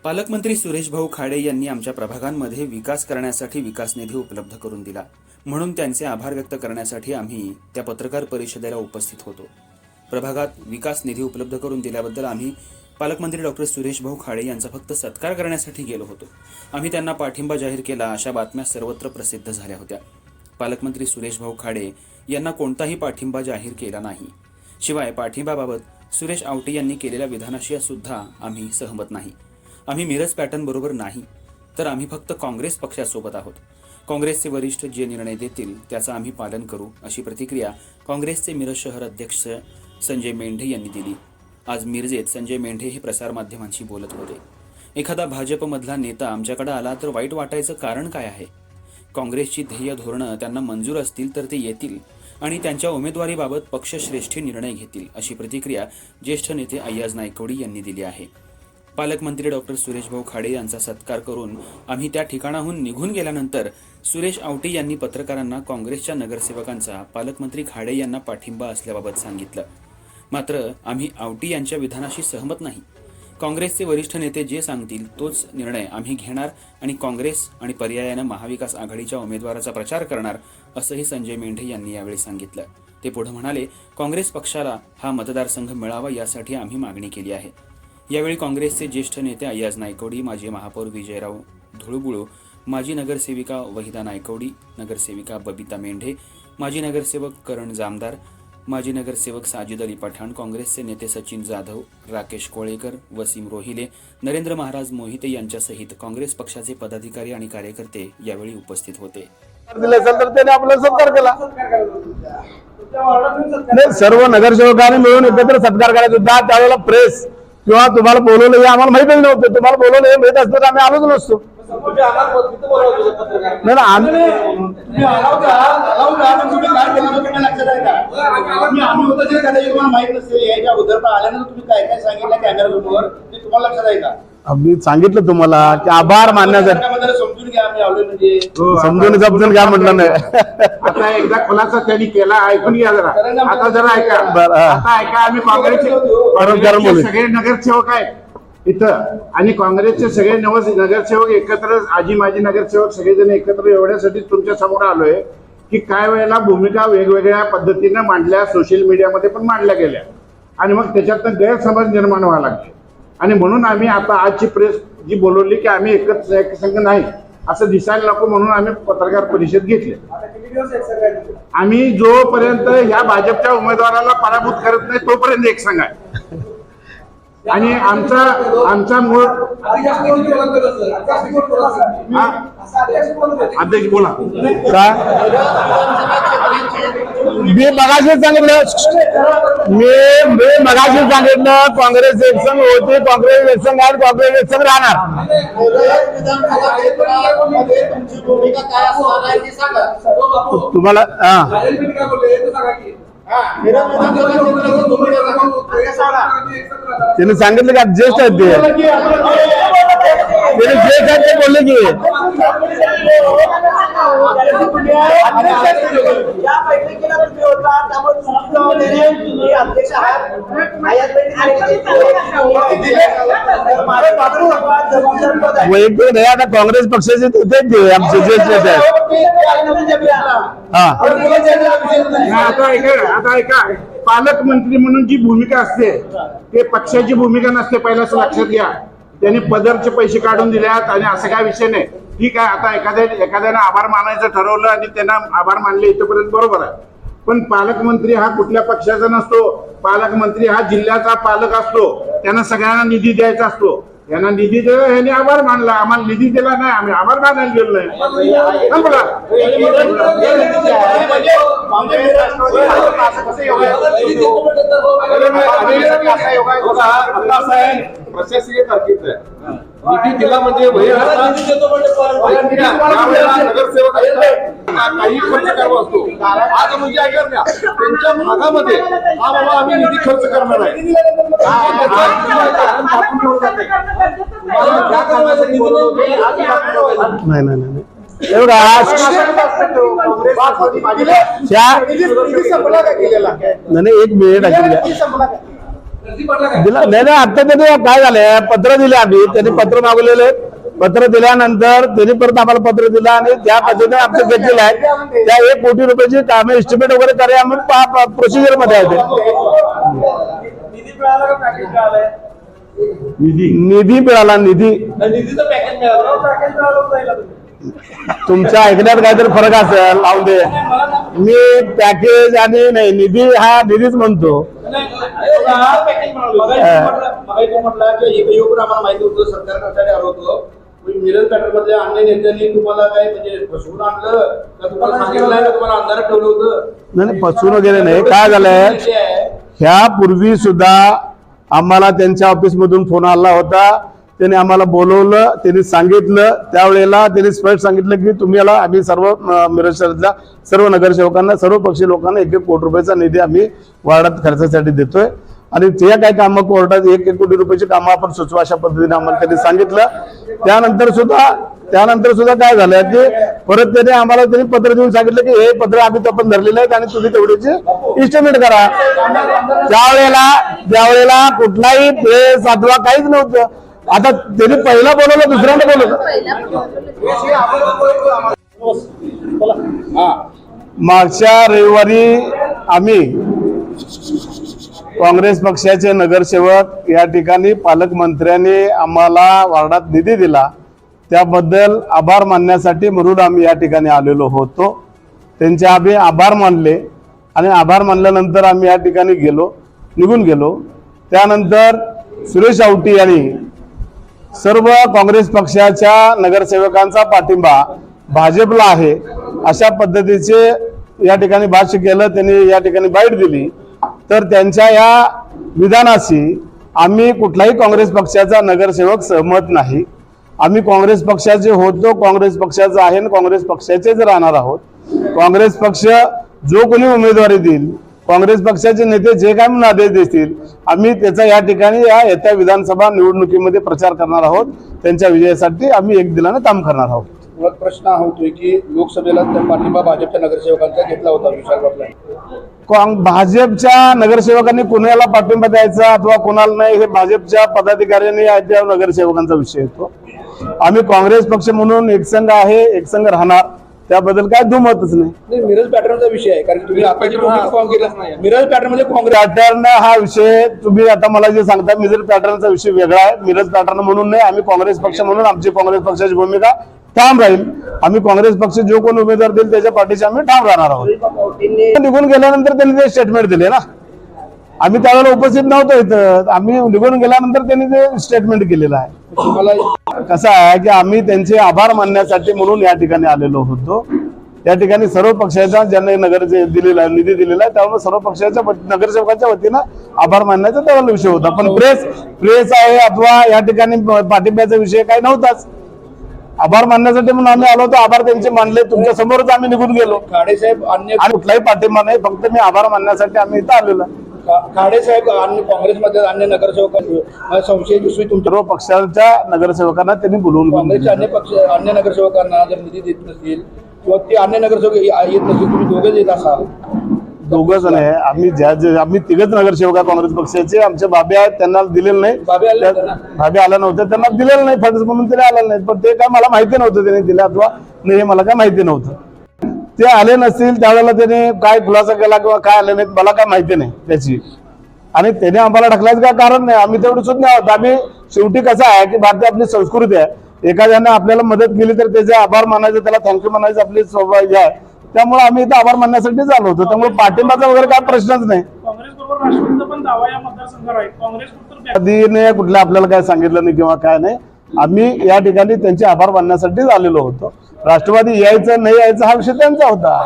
पालकमंत्री सुरेश भाऊ खाडे यांनी आमच्या प्रभागांमध्ये विकास करण्यासाठी विकास निधी उपलब्ध करून दिला, म्हणून त्यांचे आभार व्यक्त करण्यासाठी आम्ही त्या पत्रकार परिषदेला उपस्थित होतो। प्रभागात विकास निधी उपलब्ध करून दिल्याबद्दल आम्ही पालकमंत्री डॉक्टर सुरेश भाऊ खाडे यांचा फक्त सत्कार करण्यासाठी गेलो होतो। आम्ही त्यांना पाठिंबा जाहीर केला अशा बातम्या सर्वत्र प्रसिद्ध झाल्या होत्या। पालकमंत्री सुरेश भाऊ खाडे यांना कोणताही पाठिंबा जाहीर केला नाही। शिवाय पाठिंबाबाबत सुरेश आवटी यांनी केलेल्या विधानाशी सुद्धा आम्ही सहमत नाही। आम्ही मिरज पॅटर्न बरोबर नाही, तर आम्ही फक्त काँग्रेस पक्षासोबत आहोत। काँग्रेसचे वरिष्ठ जे निर्णय देतील त्याचं आम्ही पालन करू, अशी प्रतिक्रिया काँग्रेसचे मिरज शहर अध्यक्ष संजय मेंढे यांनी दिली। आज मिरजेत संजय मेंढे हे प्रसारमाध्यमांशी बोलत होते। एखादा भाजपमधला नेता आमच्याकडे आला तर वाईट वाटायचं कारण काय आहे? काँग्रेसची ध्येय धोरणं त्यांना मंजूर असतील तर ते येतील आणि त्यांच्या उमेदवारीबाबत पक्षश्रेष्ठी निर्णय घेतील, अशी प्रतिक्रिया ज्येष्ठ नेते अय्याज नायकवडी यांनी दिली आहे। पालकमंत्री डॉक्टर सुरेश भाऊ खाडे यांचा सत्कार करून आम्ही त्या ठिकाणाहून निघून गेल्यानंतर सुरेश आवटी यांनी पत्रकारांना काँग्रेसच्या नगरसेवकांचा पालकमंत्री खाडे यांना पाठिंबा असल्याबाबत सांगितलं। मात्र आम्ही आवटी यांच्या विधानाशी सहमत नाही। काँग्रेसचे वरिष्ठ नेते जे सांगतील तोच निर्णय आम्ही घेणार आणि काँग्रेस आणि पर्यायानं महाविकास आघाडीच्या उमेदवाराचा प्रचार करणार, असंही संजय मेंढे यांनी यावेळी सांगितलं। ते पुढे म्हणाले, काँग्रेस पक्षाला हा मतदारसंघ मिळावा यासाठी आम्ही मागणी केली आहे। यावेळी काँग्रेसचे ज्येष्ठ नेते अय्याज नायकवडी, माजी महापौर विजयराव धुळबुळू, माजी नगरसेविका वहिदा नायकवडी, नगरसेविका बबिता मेंढे, माजी नगरसेवक करण जामदार, माजी नगरसेवक साजिद अली पठाण, काँग्रेसचे नेते सचिन जाधव, राकेश कोळेकर, वसीम रोहिले, नरेंद्र महाराज मोहिते यांच्यासहित काँग्रेस पक्षाचे पदाधिकारी आणि कार्यकर्ते यावेळी उपस्थित होते। आपला सत्कार केला, सर्व नगरसेवकांनी मिळून एकत्र सत्कार करायचा होता। त्यावेळेला प्रेस किंवा तुम्हाला बोलवलं हे आम्हाला माहितच नव्हतं। तुम्हाला बोलवलं हे माहित असतं तर आम्ही आलोच नसतो। आम्ही सांगितलं तुम्हाला की आभार मानण्यासाठी समजून घ्या म्हटलं नाही। आता एकदा खुलासा त्यांनी केला, ऐकून घ्या जरा। आता जरा ऐका, आता ऐका। आम्ही काँग्रेसचे सगळे नगरसेवक आहेत इथं आणि काँग्रेसचे सगळे नगरसेवक एकत्र, आजी माजी नगरसेवक सगळेजण एकत्र एवढ्यासाठी तुमच्या समोर आलोय की काय वेळेला भूमिका वेगवेगळ्या पद्धतीने मांडल्या, सोशल मीडियामध्ये पण मांडल्या गेल्या आणि मग त्याच्यातनं गैरसमज निर्माण व्हायला लागले आणि म्हणून आम्ही आता आजची प्रेस जी बोलवली की आम्ही एक संघ नाही असं दिसायला नको, म्हणून आम्ही पत्रकार परिषद घेतली। आम्ही जोपर्यंत ह्या भाजपच्या उमेदवाराला पराभूत करत नाही तोपर्यंत एक संघ आहे आणि आमचा मूळ अध्यक्ष बोला का मी मगाशी सांगितलं काँग्रेस एक संघ होते, काँग्रेस एक संघ आहे, काँग्रेस एक संघ राहणार। तुम्हाला त्याने सांगितलं की ज्येष्ठ आहेत ते ज्येष्ठ आहेत ते बोलले की वैयक्तिक नाही, आता काँग्रेस पक्षाचे तेच आमचे ज्येष्ठ आहेत। आता ऐका, पालकमंत्री म्हणून जी भूमिका असते ते पक्षाची भूमिका नसते, पहिल्याच लक्षात घ्या। त्यांनी पदरचे पैसे काढून दिल्यात आणि असं काय विषय नाही। ठीक आहे, आता एखाद्याने आभार मानायचं ठरवलं आणि त्यांना आभार मानले इथपर्यंत बरोबर आहे, पण पालकमंत्री हा कुठल्या पक्षाचा नसतो। पालकमंत्री हा जिल्ह्याचा पालक असतो, त्यांना सगळ्यांना निधी द्यायचा असतो। यांना निधी दिला, ह्यांनी आभार मानला, आम्हाला निधी दिला नाही, आम्ही आभार मानायला गेलो नाही। प्रशासकीय कारकीर्द आहे, निधी दिला म्हणजे नगरसेवक काही खर्च करावा असतो। आज म्हणजे ऐकत ना त्यांच्या भागामध्ये हा बाबा आम्ही निधी खर्च करणार आहे, नाही एवढा नाही एक मिनिट दिला नाही ना. आता त्यांनी काय झालंय, पत्र दिले आम्ही, त्यांनी पत्र मागवलेले. पत्र दिल्यानंतर त्यांनी परत आम्हाला पत्र दिलं आणि त्या पद्धतीने आमचं घेतलेलं आहे. त्या 1 कोटी रुपयाची कामे एस्टिमेट वगैरे करे आम्ही प्रोसिजर मध्ये आहे. निधी मिळाला. निधी तुमच्या ऐकण्यात काहीतरी फरक असेल, लावून दे. मी पॅकेज आणि नाही निधी हा निधीच म्हणतो. मिरज पॅटर्न मधल्या अन्य नेत्यांनी तुम्हाला काय म्हणजे फसवून आणलं का, तुम्हाला सांगितलं नाही का, तुम्हाला अंधारात ठेवलं होतं? नाही फसवून वगैरे नाही. काय झालंय, ह्या पूर्वी सुद्धा आम्हाला त्यांच्या ऑफिस मधून फोन आला होता. त्यांनी आम्हाला बोलवलं, त्यांनी सांगितलं. त्यावेळेला त्यांनी स्पष्ट सांगितलं की तुम्ही याला आम्ही सर्व मिरज शहरातल्या सर्व नगरसेवकांना, सर्व पक्षी लोकांना 1-1 कोटी रुपयाचा निधी आम्ही वार्डात खर्चासाठी देतोय आणि जे काही कामं कोर्टात 1-1 कोटी रुपयाची कामं आपण सुचवा अशा पद्धतीने आम्हाला त्यांनी सांगितलं. त्यानंतर सुद्धा काय झालं की परत त्यांनी पत्र देऊन सांगितलं की हे पत्र आम्ही आपण धरलेलं आहे आणि तुम्ही तेवढीची इस्टिमेट करा. त्यावेळेला कुठलाही प्रेस अथवा काहीच नव्हतं. आता त्यांनी पहिला बोलवलं, दुसऱ्यांदा बोलवलं. मागच्या रविवारी आम्ही काँग्रेस पक्षाचे नगरसेवक या ठिकाणी पालकमंत्र्यांनी आम्हाला वार्डात निधी दिला, त्याबद्दल आभार मानण्यासाठी म्हणून आम्ही या ठिकाणी आलेलो होतो. त्यांचे आम्ही आभार मानले आणि आभार मानल्यानंतर आम्ही या ठिकाणी निघून गेलो. त्यानंतर सुरेश आवटी यांनी सर्व काँग्रेस पक्षाच्या नगरसेवकांचा पाठिंबा भाजपला आहे अशा पद्धतीचे या ठिकाणी भाष्य केलं. त्यांनी या ठिकाणी बाईट दिली. तर त्यांच्या या विधानाशी आम्ही कुठलाही काँग्रेस पक्षाचा नगरसेवक सहमत नाही. आम्ही काँग्रेस पक्षाचे होतो, काँग्रेस पक्षाचा आहे आणि काँग्रेस पक्षाचेच राहणार आहोत. काँग्रेस पक्ष जो कोणी उमेदवारी देईल, काँग्रेस पक्षाचे नेते जे काय म्हणून आदेश देतील, आम्ही त्याचा या ठिकाणी या येत्या विधानसभा निवडणुकीमध्ये प्रचार करणार आहोत. त्यांच्या विजयासाठी आम्ही एक दिलाने काम करणार आहोत. प्रश्न हा होतोय की लोकसभेला पाठिंबा भाजपच्या नगरसेवकांचा घेतला होता विशाल पाटलांनी. भाजपच्या नगरसेवकांनी कुणाला पाठिंबा द्यायचा अथवा कुणाला नाही हे भाजपच्या पदाधिकाऱ्यांनी त्या नगरसेवकांचा विषय येतो. आम्ही काँग्रेस पक्ष म्हणून एकसंघ आहे, एकसंघ राहणार, त्याबद्दल काय दुमतच नाही. मिरज पॅटर्नचा विषय आहे, कारण तुम्ही आताची फॉर्म केला. मिरज पॅटर्न मध्ये काँग्रेस पॅटर्न हा विषय तुम्ही आता मला जे सांगता, मिरज पॅटर्नचा विषय वेगळा आहे. मिरज पॅटर्न म्हणून नाही, आम्ही काँग्रेस पक्ष म्हणून आमची काँग्रेस पक्षाची भूमिका ठाम राहील. आम्ही काँग्रेस पक्ष जो कोण उमेदवार देईल त्याच्या पाठीशी आम्ही ठाम राहणार आहोत. निघून गेल्यानंतर त्यांनी ते स्टेटमेंट दिले ना, आम्ही त्यावेळेला उपस्थित नव्हतो इथं. आम्ही निघून गेल्यानंतर त्यांनी ते स्टेटमेंट केलेलं आहे. कसं आहे की आम्ही त्यांचे आभार मानण्यासाठी म्हणून या ठिकाणी आलेलो होतो. या ठिकाणी सर्व पक्षाचा ज्यांनी दिलेला निधी दिलेला आहे त्यामुळे सर्व पक्षाच्या नगरसेवकांच्या वतीनं आभार मानण्याचा त्यावेळेला विषय होता. पण प्रेस आहे अथवा या ठिकाणी पाठिंब्याचा विषय काही नव्हताच. आभार मानण्यासाठी म्हणून आम्ही आलो होतो. आभार त्यांचे मानले, तुमच्या समोरच आम्ही निघून गेलो. खाडे साहेब अन्य कुठलाही पाठिंबा नाही, फक्त मी आभार मानण्यासाठी आम्ही इथं आलेलो. खाडे साहेब अन्य काँग्रेसमध्ये अन्य नगरसेवकांना संशय विषयी तुमच्या सर्व पक्षाच्या नगरसेवकांना त्यांनी बोलवून काँग्रेसच्या अन्य नगरसेवकांना जर निधी देत नसतील किंवा ते अन्य नगरसेवक येत नसतील, तुम्ही दोघेच येत असाल. दोघंच नाही, आम्ही तिघच नगरसेवक काँग्रेस पक्षाचे. आमचे बाबे आहेत, त्यांना दिलेलं नाही. बाबे आला नव्हते, त्यांना दिलेलं नाही फंड्स म्हणून ते आलेलं नाही. पण ते काय मला माहिती नव्हतं त्यांनी दिले अथवा नाही हे मला काय माहिती नव्हतं. ते आले नसतील त्यावेळेला त्याने काय खुलासा केला किंवा काय आले नाहीत मला काय माहिती नाही त्याची. आणि त्याने आम्हाला ढकलायचं काय कारण नाही. आम्ही तेवढं सुद्धा आहोत. आम्ही शेवटी कसं आहे की भारतीय आपली संस्कृती आहे, एखाद्याने आपल्याला मदत केली तर त्याचे आभार मानायचं, त्याला थँक्यू म्हणायचं आपली स्वभाव आहे. त्यामुळे आम्ही इथं आभार मानण्यासाठी आलो होतो. त्यामुळे पाठिंबाचा वगैरे काय प्रश्नच नाही. कधी कुठल्या आपल्याला काय सांगितलं नाही किंवा काय नाही. आम्ही या ठिकाणी त्यांचे आभार मानण्यासाठीच आलेलो होतो. राष्ट्रवादी यायचं नाही यायचं हा विषय त्यांचा होता.